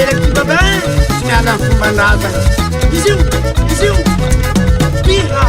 Melek baba, tinala fumanaza. Iziu, biha.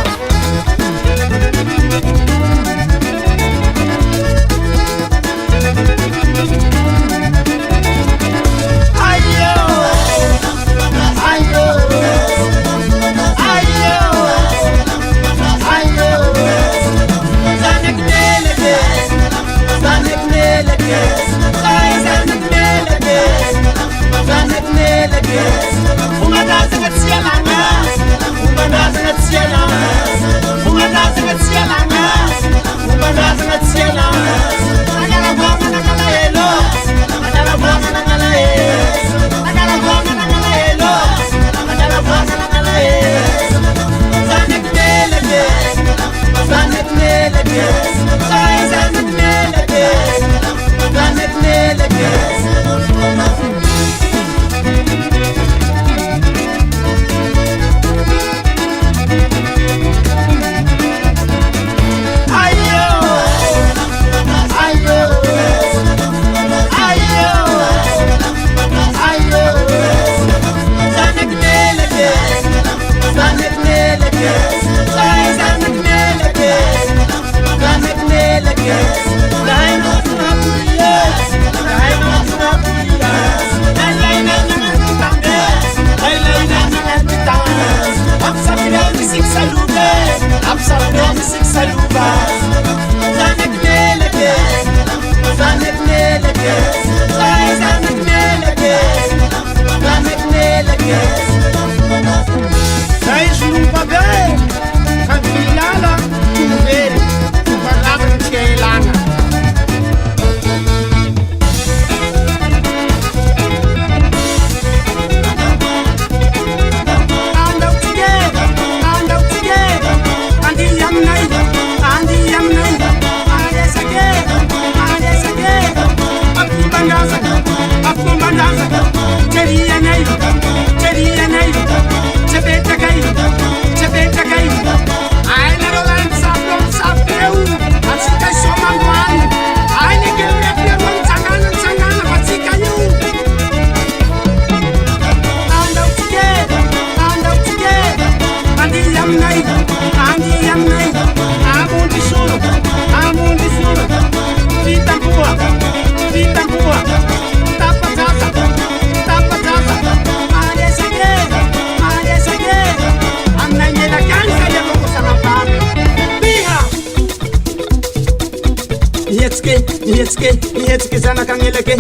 Yetske zanaka ngeleke,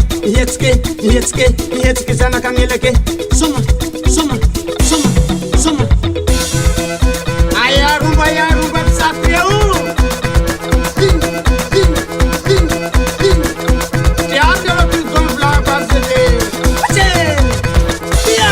yetske zanaka ngeleke. Soma. Ayarumba sapia u. Teatro lo più con la base de. Via.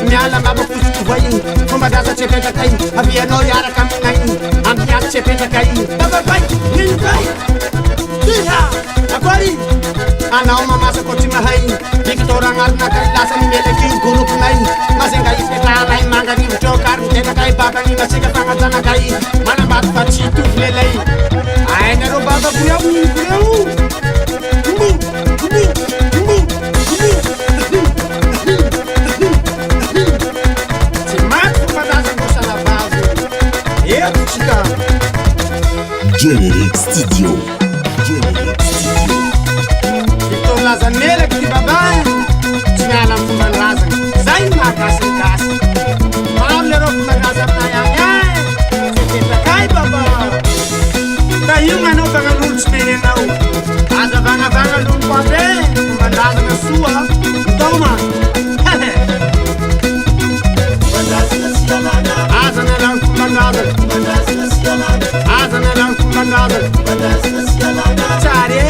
Miala baba kusku vai, fuma dasa chepeta kai, avia no yara kaminai, ambia chepeta kai, baba vai, nin vai, tiha, agora, ana uma massa kotima hai, Victoria ngarna kai dasa ni meleki guru kunai, masenga ispeta lai manga ni chokar, tena kai baba ni masika panga tana kai, mana mat fachi tu lelei, ai nero baba buiau. Generic Studio. Victor Lazanela que baba, tinha lá uma raza, sai na casa. Mal lerou uma raza praia, você tá cai baba. Daí uma não paga luz nem não. Asa vanga luz pode, uma raza na sua, toma. Asa na luz uma raza. Asa na luz uma raza. Chare.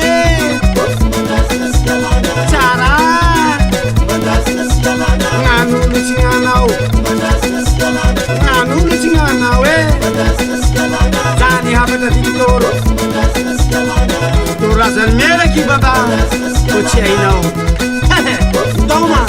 Mafata Victoro Turazan Meleki Baba Kochi Aino Doma